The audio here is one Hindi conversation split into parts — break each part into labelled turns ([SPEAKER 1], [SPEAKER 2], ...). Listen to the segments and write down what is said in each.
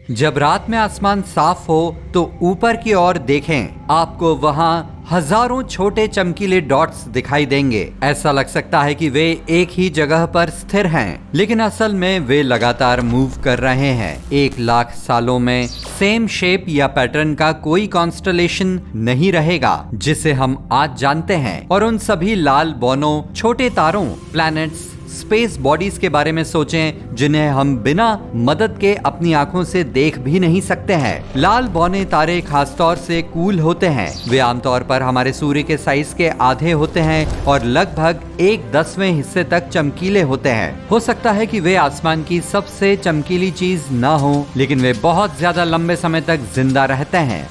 [SPEAKER 1] जब रात में आसमान साफ हो तो ऊपर की ओर देखें, आपको वहां हजारों छोटे चमकीले डॉट्स दिखाई देंगे। ऐसा लग सकता है कि वे एक ही जगह पर स्थिर हैं, लेकिन असल में वे लगातार मूव कर रहे हैं। 1,00,000 सालों में सेम शेप या पैटर्न का कोई कॉन्स्टलेशन नहीं रहेगा जिसे हम आज जानते हैं। और उन सभी लाल बौनों, छोटे तारों, प्लैनेट्स, स्पेस बॉडीज के बारे में सोचें जिन्हें हम बिना मदद के अपनी आंखों से देख भी नहीं सकते हैं। लाल बौने तारे खासतौर से कूल होते हैं। वे आमतौर पर हमारे सूर्य के साइज के आधे होते हैं और लगभग 1/10वें हिस्से तक चमकीले होते हैं। हो सकता है कि वे आसमान की सबसे चमकीली चीज ना हो, लेकिन वे बहुत ज्यादा लंबे समय तक जिंदा रहते हैं।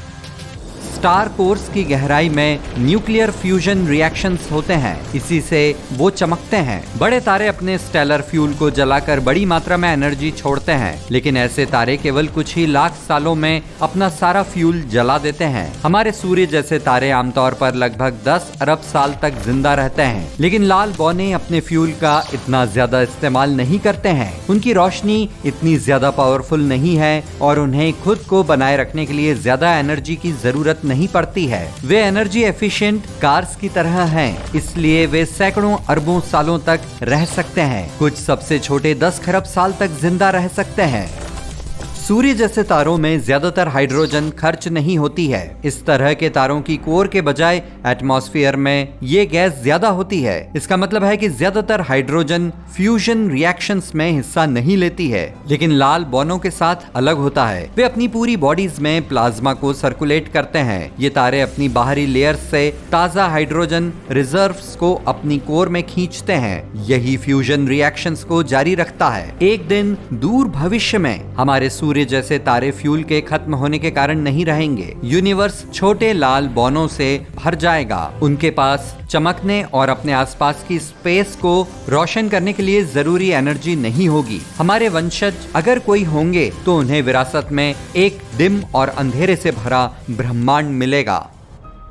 [SPEAKER 1] स्टार कोर्स की गहराई में न्यूक्लियर फ्यूजन रिएक्शंस होते हैं, इसी से वो चमकते हैं। बड़े तारे अपने स्टेलर फ्यूल को जलाकर बड़ी मात्रा में एनर्जी छोड़ते हैं, लेकिन ऐसे तारे केवल कुछ ही लाख सालों में अपना सारा फ्यूल जला देते हैं। हमारे सूर्य जैसे तारे आमतौर पर लगभग 10 अरब साल तक जिंदा रहते हैं, लेकिन लाल बौने अपने फ्यूल का इतना ज्यादा इस्तेमाल नहीं करते हैं। उनकी रोशनी इतनी ज्यादा पावरफुल नहीं है और उन्हें खुद को बनाए रखने के लिए ज्यादा एनर्जी की जरूरत नहीं पड़ती है। वे एनर्जी एफिशिएंट कार्स की तरह हैं, इसलिए वे सैकड़ों अरबों सालों तक रह सकते हैं। कुछ सबसे छोटे 10 खरब साल तक जिंदा रह सकते हैं। सूर्य जैसे तारों में ज्यादातर हाइड्रोजन खर्च नहीं होती है। इस तरह के तारों की कोर के बजाय एटमॉस्फेयर में ये गैस ज्यादा होती है। इसका मतलब है कि ज्यादातर हाइड्रोजन फ्यूजन रिएक्शंस में हिस्सा नहीं लेती है, लेकिन लाल बौनों के साथ अलग होता है। वे अपनी पूरी बॉडीज में प्लाज्मा को सर्कुलेट करते हैं। ये तारे अपनी बाहरी लेयर से ताजा हाइड्रोजन रिजर्व्स को अपनी कोर में खींचते हैं। यही फ्यूजन रिएक्शंस को जारी रखता है। एक दिन दूर भविष्य में हमारे सूर्य जैसे तारे फ्यूल के खत्म होने के कारण नहीं रहेंगे। यूनिवर्स छोटे लाल बौनों से भर जाएगा। उनके पास चमकने और अपने आसपास की स्पेस को रोशन करने के लिए जरूरी एनर्जी नहीं होगी। हमारे वंशज अगर कोई होंगे तो उन्हें विरासत में एक डिम और अंधेरे से भरा ब्रह्मांड मिलेगा।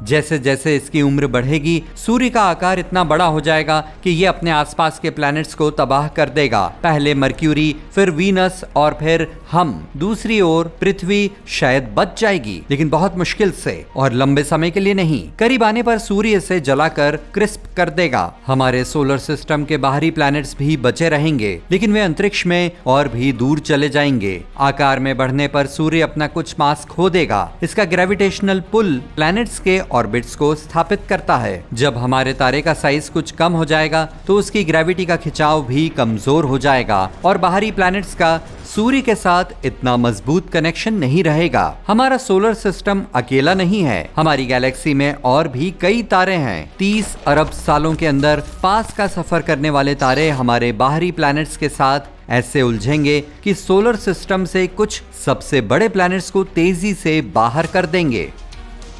[SPEAKER 1] जैसे जैसे इसकी उम्र बढ़ेगी, सूर्य का आकार इतना बड़ा हो जाएगा कि ये अपने आसपास के प्लैनेट्स को तबाह कर देगा। पहले मर्क्यूरी, फिर वीनस और फिर हम। दूसरी ओर पृथ्वी शायद बच जाएगी, लेकिन बहुत मुश्किल से और लंबे समय के लिए नहीं। करीब आने पर सूर्य इसे जलाकर क्रिस्प कर देगा। हमारे सोलर सिस्टम के बाहरी प्लैनेट्स भी बचे रहेंगे, लेकिन वे अंतरिक्ष में और भी दूर चले जाएंगे। आकार में बढ़ने पर सूर्य अपना कुछ मास खो देगा। इसका ग्रेविटेशनल पुल प्लैनेट्स के ऑर्बिट्स को स्थापित करता है। जब हमारे तारे का साइज कुछ कम हो जाएगा तो उसकी ग्रेविटी का खिंचाव भी कमजोर हो जाएगा और बाहरी प्लैनेट्स का सूर्य के साथ इतना मजबूत कनेक्शन नहीं रहेगा। हमारा सोलर सिस्टम अकेला नहीं है। हमारी गैलेक्सी में और भी कई तारे हैं। 30 अरब सालों के अंदर पास का सफर करने वाले तारे हमारे बाहरी प्लैनेट्स के साथ ऐसे उलझेंगे कि सोलर सिस्टम से कुछ सबसे बड़े प्लैनेट्स को तेजी से बाहर कर देंगे।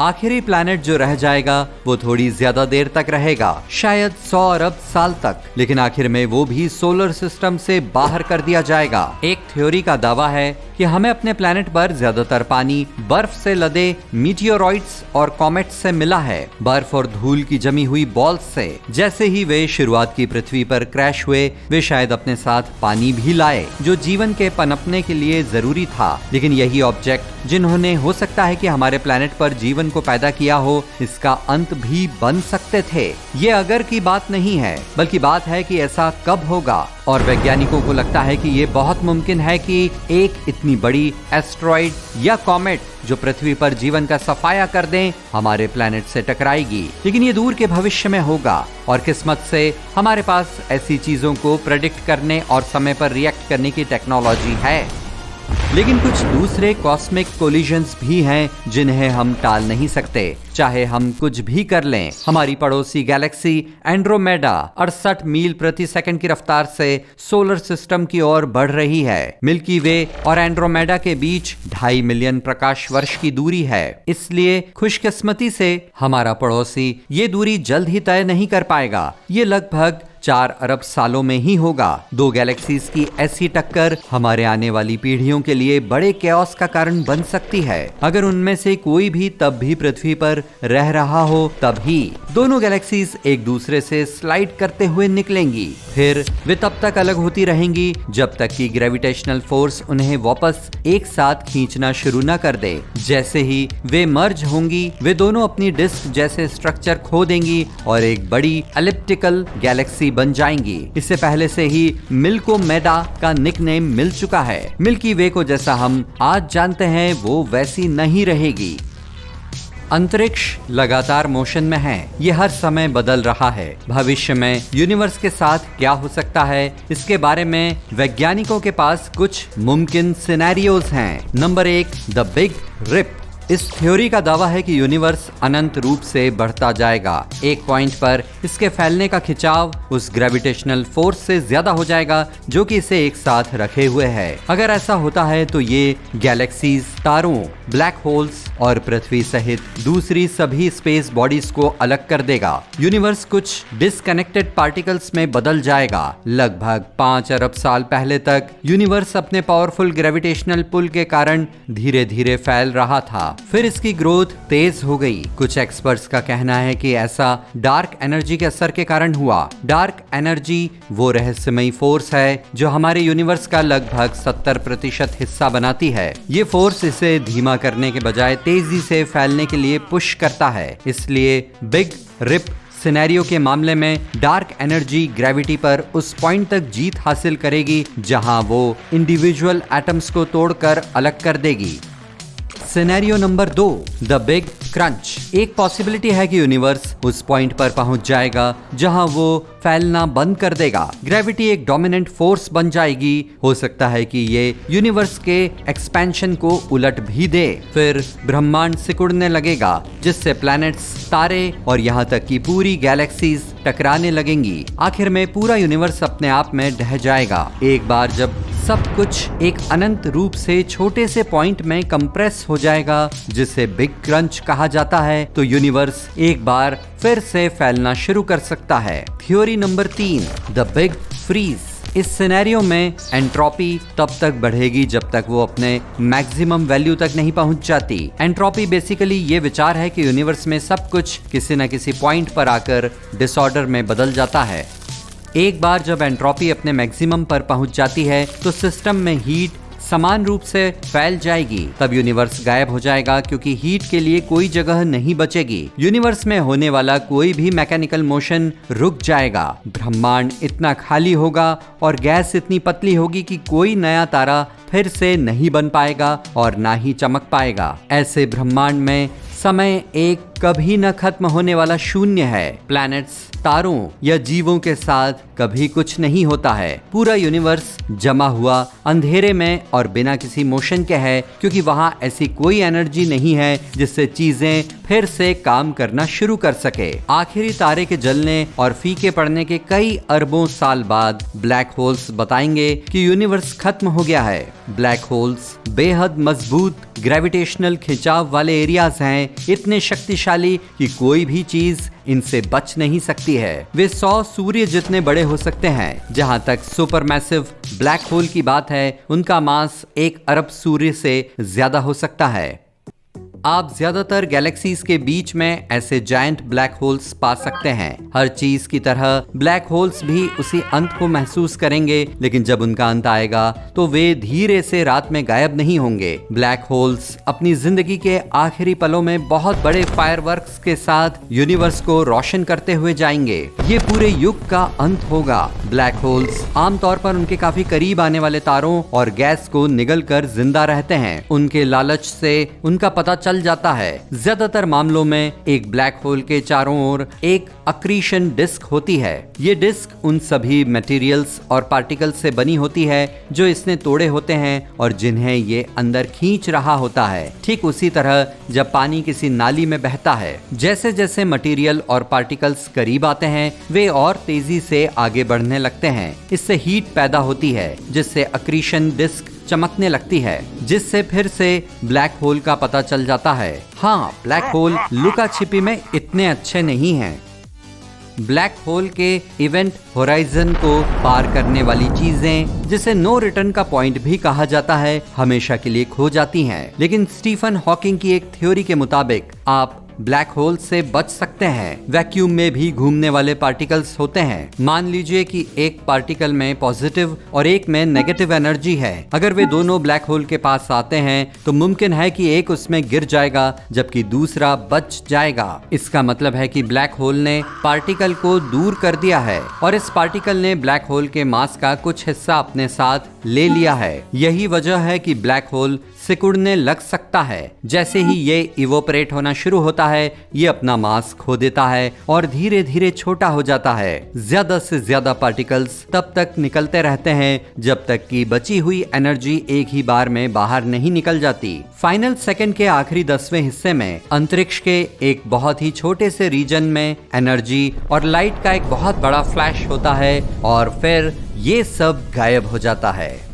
[SPEAKER 1] आखिरी प्लैनेट जो रह जाएगा वो थोड़ी ज्यादा देर तक रहेगा, शायद 100 अरब साल तक, लेकिन आखिर में वो भी सोलर सिस्टम से बाहर कर दिया जाएगा। एक थ्योरी का दावा है कि हमें अपने प्लैनेट पर ज्यादातर पानी बर्फ से लदे मीटियोरॉइड्स और कॉमेट्स से मिला है। बर्फ और धूल की जमी हुई बॉल्स से। जैसे ही वे शुरुआत की पृथ्वी पर क्रैश हुए, वे शायद अपने साथ पानी भी लाए जो जीवन के पनपने के लिए जरूरी था। लेकिन यही ऑब्जेक्ट जिन्होंने हो सकता है कि हमारे प्लैनेट पर जीवन को पैदा किया हो, इसका अंत भी बन सकते थे। ये अगर की बात नहीं है, बल्कि बात है कि ऐसा कब होगा। और वैज्ञानिकों को लगता है कि ये बहुत मुमकिन है कि एक इतनी बड़ी एस्ट्रॉइड या कॉमेट जो पृथ्वी पर जीवन का सफाया कर दें, हमारे प्लैनेट से टकराएगी। लेकिन ये दूर के भविष्य में होगा और किस्मत से हमारे पास ऐसी चीजों को प्रेडिक्ट करने और समय पर रिएक्ट करने की टेक्नोलॉजी है। लेकिन कुछ दूसरे कॉस्मिक कोलिजन्स भी हैं जिन्हें हम टाल नहीं सकते, चाहे हम कुछ भी कर लें। हमारी पड़ोसी गैलेक्सी एंड्रोमेडा 68 मील प्रति सेकंड की रफ्तार से सोलर सिस्टम की ओर बढ़ रही है। मिल्की वे और एंड्रोमेडा के बीच 2.5 मिलियन प्रकाश वर्ष की दूरी है। इसलिए खुशकिस्मती से हमारा पड़ोसी ये दूरी जल्द ही तय नहीं कर पाएगा। ये लगभग 4 अरब सालों में ही होगा। 2 गैलेक्सीज की ऐसी टक्कर हमारे आने वाली पीढ़ियों के लिए बड़े कैओस का कारण बन सकती है। अगर उनमें से कोई भी तब भी पृथ्वी पर रह रहा हो तभी दोनों गैलेक्सीज एक दूसरे से स्लाइड करते हुए निकलेंगी। फिर वे तब तक अलग होती रहेंगी जब तक कि ग्रेविटेशनल फोर्स उन्हें वापस एक साथ खींचना शुरू न कर दे। जैसे ही वे मर्ज होंगी, वे दोनों अपनी डिस्क जैसे स्ट्रक्चर खो देंगी और एक बड़ी एलिप्टिकल गैलेक्सी बन जाएंगी। इससे पहले से ही मिल्कोमेडा का निकनेम मिल चुका है। मिल्की वे को जैसा हम आज जानते हैं वो वैसी नहीं रहेगी। अंतरिक्ष लगातार मोशन में है, ये हर समय बदल रहा है। भविष्य में यूनिवर्स के साथ क्या हो सकता है, इसके बारे में वैज्ञानिकों के पास कुछ मुमकिन सिनेरियोज हैं। Number 1, the big rip. इस थ्योरी का दावा है कि यूनिवर्स अनंत रूप से बढ़ता जाएगा। एक पॉइंट पर इसके फैलने का खिंचाव उस ग्रेविटेशनल फोर्स से ज्यादा हो जाएगा जो कि इसे एक साथ रखे हुए है। अगर ऐसा होता है तो ये गैलेक्सीज, तारों, ब्लैक होल्स और पृथ्वी सहित दूसरी सभी स्पेस बॉडीज को अलग कर देगा। यूनिवर्स कुछ डिस्कनेक्टेड पार्टिकल्स में बदल जाएगा। लगभग 5 अरब साल पहले तक यूनिवर्स अपने पावरफुल ग्रेविटेशनल पुल के कारण धीरे धीरे फैल रहा था। फिर इसकी ग्रोथ तेज हो गई। कुछ एक्सपर्ट्स का कहना है कि ऐसा डार्क एनर्जी के असर के कारण हुआ। डार्क एनर्जी वो रहस्यमयी फोर्स है जो हमारे यूनिवर्स का लगभग 70% हिस्सा बनाती है। ये फोर्स इसे धीमा करने के बजाय तेजी से फैलने के लिए पुश करता है। इसलिए बिग रिप सिनेरियो के मामले में डार्क एनर्जी ग्रेविटी पर उस पॉइंट तक जीत हासिल करेगी जहां वो इंडिविजुअल एटम्स को तोड़कर अलग कर देगी। Scenario number 2, the big crunch. एक पॉसिबिलिटी है कि यूनिवर्स उस पॉइंट पर पहुंच जाएगा जहां वो फैलना बंद कर देगा। ग्रेविटी एक डोमिनेंट फोर्स बन जाएगी। हो सकता है कि ये यूनिवर्स के एक्सपेंशन को उलट भी दे। फिर ब्रह्मांड सिकुड़ने लगेगा जिससे प्लैनेट्स, तारे और यहाँ तक कि पूरी गैलेक्सीज टकराने लगेंगी। आखिर में पूरा यूनिवर्स अपने आप में ढह जाएगा। एक बार जब सब कुछ एक अनंत रूप से छोटे से पॉइंट में कंप्रेस हो जाएगा जिसे बिग क्रंच कहा जाता है, तो यूनिवर्स एक बार फिर से फैलना शुरू कर सकता है। Theory number 3, the big freeze. इस सिनेरियो में एंट्रोपी तब तक बढ़ेगी जब तक वो अपने मैक्सिमम वैल्यू तक नहीं पहुंच जाती। एंट्रोपी बेसिकली ये विचार है कि यूनिवर्स में सब कुछ किसी न किसी पॉइंट पर आकर डिसऑर्डर में बदल जाता है। एक बार जब एंट्रोपी अपने मैक्सिमम पर पहुंच जाती है तो सिस्टम में हीट समान रूप से फैल जाएगी। तब यूनिवर्स गायब हो जाएगा क्योंकि हीट के लिए कोई जगह नहीं बचेगी। यूनिवर्स में होने वाला कोई भी मैकेनिकल मोशन रुक जाएगा। ब्रह्मांड इतना खाली होगा और गैस इतनी पतली होगी कि कोई नया तारा फिर से नहीं बन पाएगा और ना ही चमक पाएगा। ऐसे ब्रह्मांड में समय एक कभी न खत्म होने वाला शून्य है। प्लैनेट्स, तारों या जीवों के साथ कभी कुछ नहीं होता है। पूरा यूनिवर्स जमा हुआ अंधेरे में और बिना किसी मोशन के है क्योंकि वहां ऐसी कोई एनर्जी नहीं है जिससे चीजें फिर से काम करना शुरू कर सके। आखिरी तारे के जलने और फीके पड़ने के कई अरबों साल बाद ब्लैक होल्स बताएंगे कि यूनिवर्स खत्म हो गया है। ब्लैक होल्स बेहद मजबूत ग्रेविटेशनल खिंचाव वाले एरियाज हैं, इतने शक्तिशाली कि कोई भी चीज इनसे बच नहीं सकती है। वे 100 सूर्य जितने बड़े हो सकते हैं। जहां तक सुपरमैसिव ब्लैक होल की बात है, उनका मास 1 अरब सूर्य से ज्यादा हो सकता है। आप ज्यादातर गैलेक्सीज के बीच में ऐसे जायंट ब्लैक होल्स पा सकते हैं। हर चीज की तरह ब्लैक होल्स भी उसी अंत को महसूस करेंगे, लेकिन जब उनका अंत आएगा तो वे धीरे से रात में गायब नहीं होंगे। ब्लैक होल्स अपनी जिंदगी के आखिरी पलों में बहुत बड़े फायरवर्क्स के साथ यूनिवर्स को रोशन करते हुए जाएंगे। ये पूरे युग का अंत होगा। ब्लैक होल्स आमतौर पर उनके काफी करीब आने वाले तारों और गैस को निगल कर जिंदा रहते हैं। उनके लालच से उनका पता चल जाता है। ज्यादातर मामलों में एक ब्लैक होल के चारों ओर एक अक्रीशन डिस्क होती है। ये डिस्क उन सभी मटेरियल्स और पार्टिकल्स से बनी होती है जो इसने तोड़े होते हैं और जिन्हें ये अंदर खींच रहा होता है। ठीक उसी तरह जब पानी किसी नाली में बहता है, जैसे जैसे मटेरियल और पार्टिकल्स करीब आते हैं वे और तेजी से आगे बढ़ने लगते हैं। इससे हीट पैदा होती है जिससे अक्रीशन डिस्क चमकने लगती है, जिससे फिर से ब्लैक होल का पता चल जाता है। हाँ, ब्लैक होल लुका छिपी में इतने अच्छे नहीं हैं। ब्लैक होल के इवेंट होराइजन को पार करने वाली चीजें, जिसे नो रिटर्न का पॉइंट भी कहा जाता है, हमेशा के लिए खो जाती हैं। लेकिन स्टीफन हॉकिंग की एक थ्योरी के मुताबिक आप ब्लैक होल से बच सकते हैं। वैक्यूम में भी घूमने वाले पार्टिकल्स होते हैं। मान लीजिए कि एक पार्टिकल में पॉजिटिव और एक में नेगेटिव एनर्जी है। अगर वे दोनों ब्लैक होल के पास आते हैं तो मुमकिन है कि एक उसमें गिर जाएगा जबकि दूसरा बच जाएगा। इसका मतलब है कि ब्लैक होल ने पार्टिकल को दूर कर दिया है और इस पार्टिकल ने ब्लैक होल के मास का कुछ हिस्सा अपने साथ ले लिया है। यही वजह है कि ब्लैक होल सिकुड़ने लग सकता है। जैसे ही ये इवोपरेट होना शुरू होता है, ये अपना मास खो देता है और धीरे धीरे छोटा हो जाता है। ज्यादा से ज्यादा पार्टिकल्स तब तक निकलते रहते हैं जब तक कि बची हुई एनर्जी एक ही बार में बाहर नहीं निकल जाती। फाइनल सेकंड के आखिरी 10वें हिस्से में अंतरिक्ष के एक बहुत ही छोटे से रीजन में एनर्जी और लाइट का एक बहुत बड़ा फ्लैश होता है और फिर ये सब गायब हो जाता है।